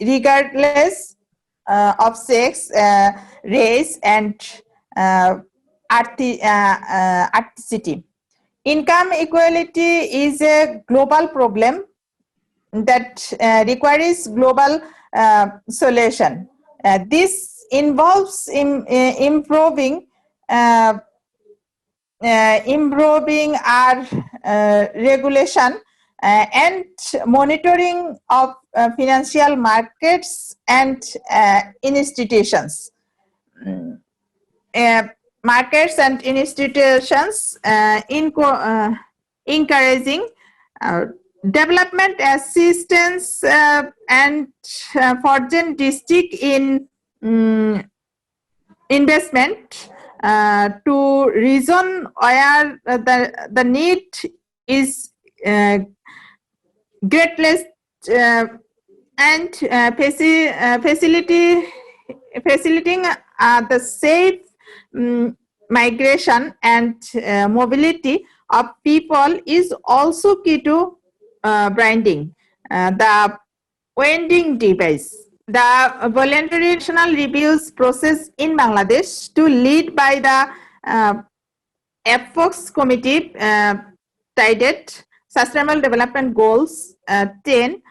Speaker 2: regardless of sex, race, and ethnicity. Income equality is a global problem that requires global solution. This involves improving our regulation and monitoring of financial markets and institutions. Markets and institutions encouraging development assistance and foreign district in investment to reason where the need is greatest and facilitating the safe migration and mobility of people is also key to branding the vending device. The voluntary national reviews process in Bangladesh to lead by the FOX committee titled Sustainable Development Goals 10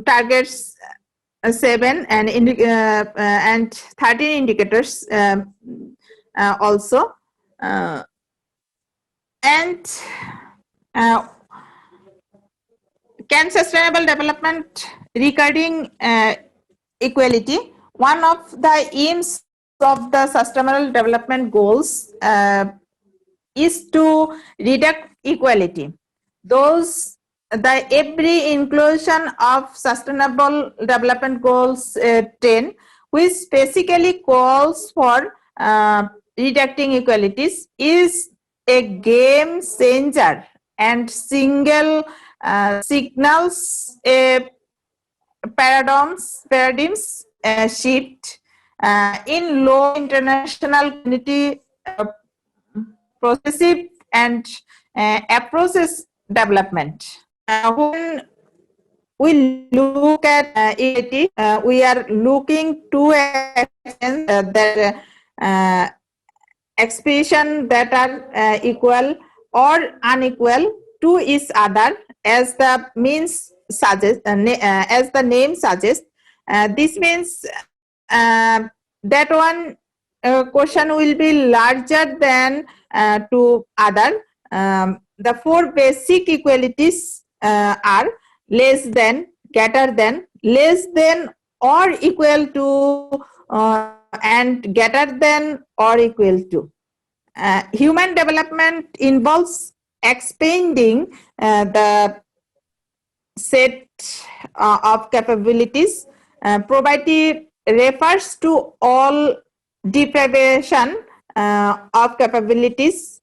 Speaker 2: targets 7 and 13 indicators also and can sustainable development regarding equality. One of the aims of the Sustainable Development Goals is to reduce equality. Every inclusion of Sustainable Development Goals 10, which basically calls for reducing inequalities, is a game changer and signals a paradigms shift in low international community processive and approaches development. When we look at equality, we are looking to that expression that are equal or unequal to each other, as the means suggest, as the name suggests. This means that one question will be larger than to other. The four basic equalities are less than, greater than, less than or equal to, and greater than or equal to. Human development involves expanding the set of capabilities. Poverty refers to all deprivation of capabilities,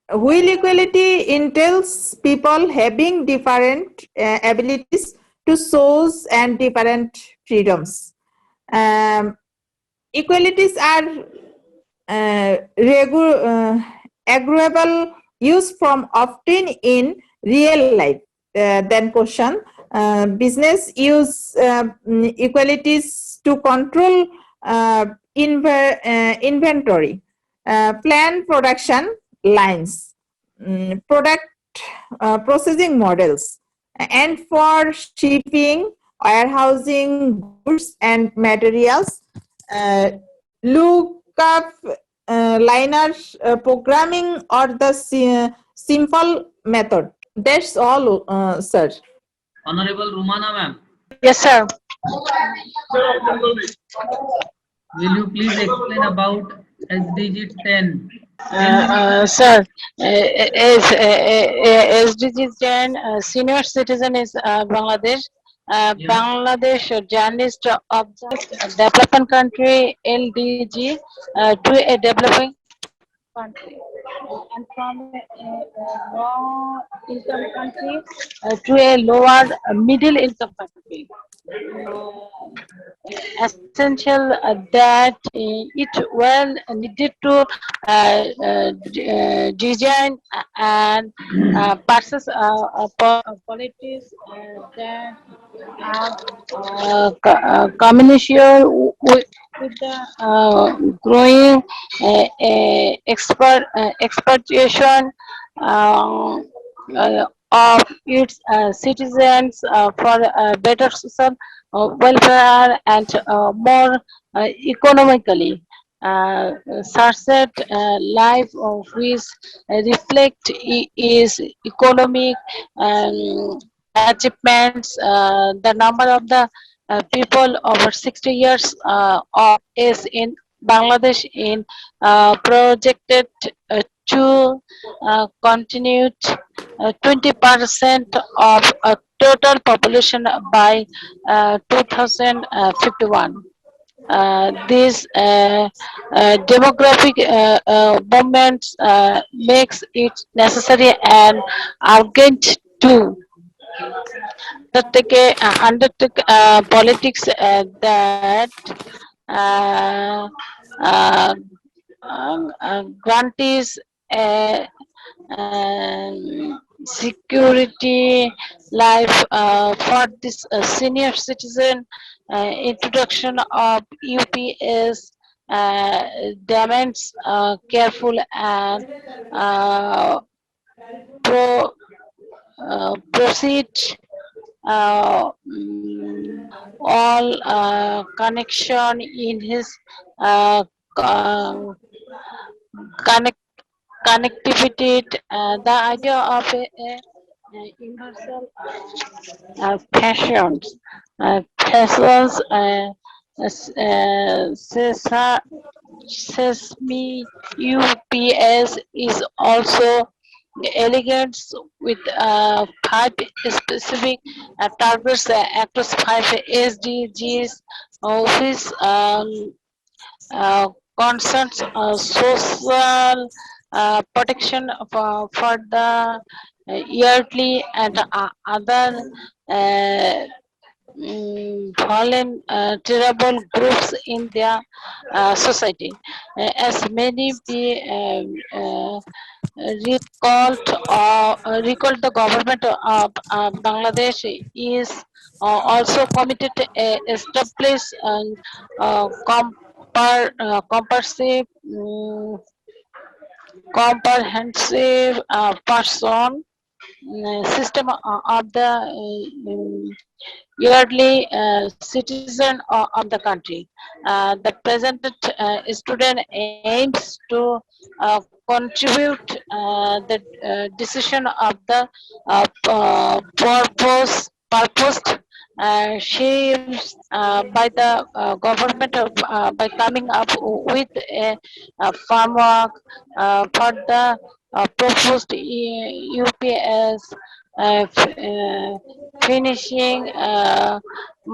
Speaker 2: while equality entails people having different abilities to source and different freedoms. Equalities are agreeable use from often in real life. Then question, business use equalities to control inventory, plan production lines, product processing models, and for shipping, warehousing goods and materials, lookup liners, programming, or the simple method. That's all, sir.
Speaker 1: Honorable Rumana ma'am,
Speaker 9: Yes, sir.
Speaker 1: will you please explain about SDG 10?
Speaker 9: Sir, SDG 10, senior citizen is Bangladesh.
Speaker 1: Yeah.
Speaker 9: Bangladesh journalist of development country LDG to a developing country, and from a low income country to a lower middle income country. Essential that it well needed to design and process policies that are commercial with the growing expectation of its citizens for better social welfare and more economically such life of which reflect is economic achievements. The number of the people over 60 years of age in Bangladesh in projected to contribute 20% of total population by 2051. This demographic movement makes it necessary and urgent to undertake politics that uh, uh, guarantees security life for this senior citizen. Introduction of UPS demands careful and proceed all connection in his connect connectivity. The idea of a universal passions, Sesame UPS is also elegant with five specific targets across five SDGs, which concerns social protection for the yearly and other vulnerable groups in their society. As many be recalled, the government of Bangladesh is also committed to establish comprehensive comprehensive person system of the yearly citizen of the country. The present student aims to contribute the decision of the purposed shapes by the government by coming up with a framework for the proposed UPS finishing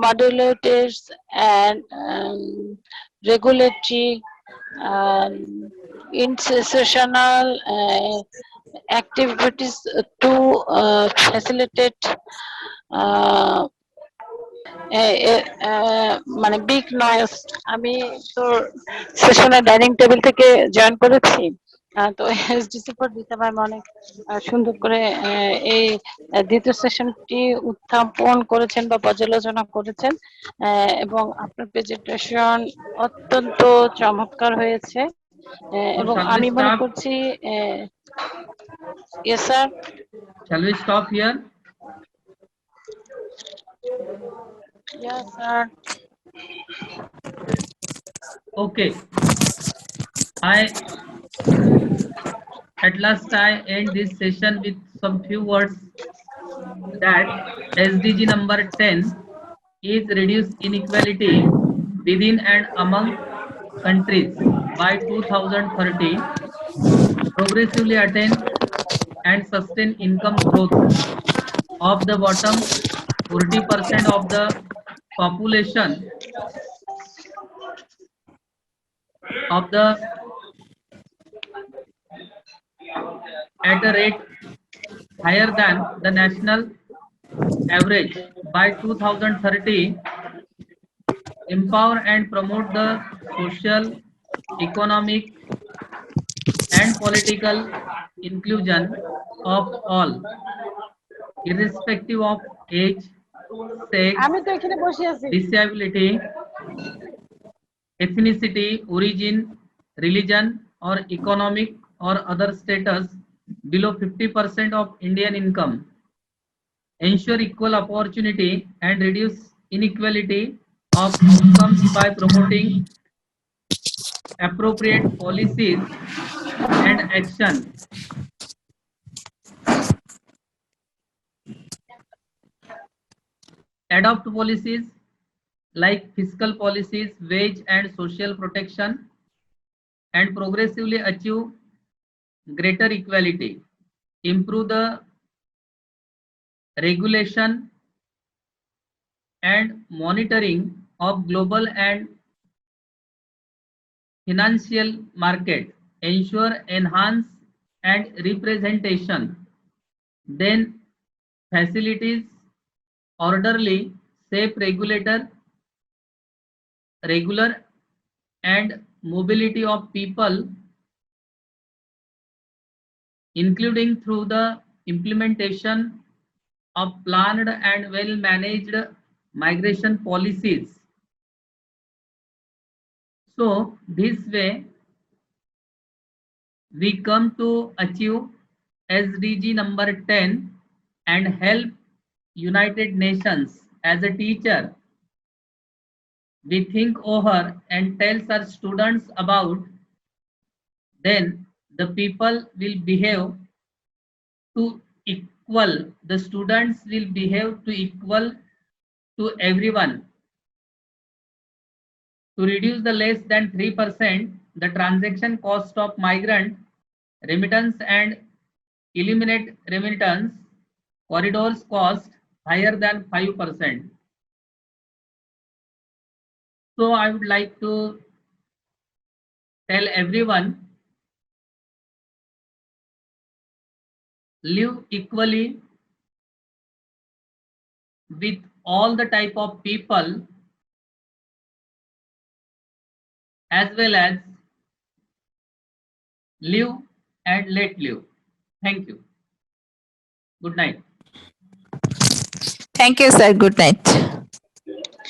Speaker 9: modulators and regulatory institutional activities to facilitate মানে big noise. আমি তোর সেশনের dining table থেকে join করেছি, তো SDC for দিতে ভাই অনেক সুন্দর করে এই দ্বিতীয় সেশনটি উত্থাপন করেছেন বা পর্যালোচনা করেছেন, এবং আপনার প্রেজেন্টেশন অত্যন্ত চমৎকার হয়েছে, এবং
Speaker 1: shall we
Speaker 9: আমি মনে
Speaker 1: stop?
Speaker 9: করছি yes sir.
Speaker 1: Shall we stop here?
Speaker 9: Yes, sir.
Speaker 1: Okay. At last I end this session with some few words that SDG number 10 is reduce inequality within and among countries by 2030, progressively attain and sustain income growth of the bottom 40% of the population of the at a rate higher than the national average by 2030, empower and promote the social, economic and political inclusion of all, irrespective of age, sex, disability, ethnicity, origin, religion or economic or other status below 50% of Indian income. Ensure equal opportunity and reduce inequality of outcomes by promoting appropriate policies and action. Adopt policies like fiscal policies, wage and social protection, and progressively achieve greater equality. Improve the regulation and monitoring of global and financial market. Ensure enhance and representation. Then facilities orderly, safe regular and mobility of people, including through the implementation of planned and well managed migration policies. So this way we come to achieve SDG number 10 and help United Nations. As a teacher, we think over and tells our students about, then the people will behave to equal, the students will behave to equal to everyone. To reduce the less than 3% the transaction cost of migrant remittance and eliminate remittance corridors cost higher than 5%. So I would like to tell everyone, live equally with all the type of people as well as live and let live. Thank you. Good night.
Speaker 2: Thank you, sir. Good night.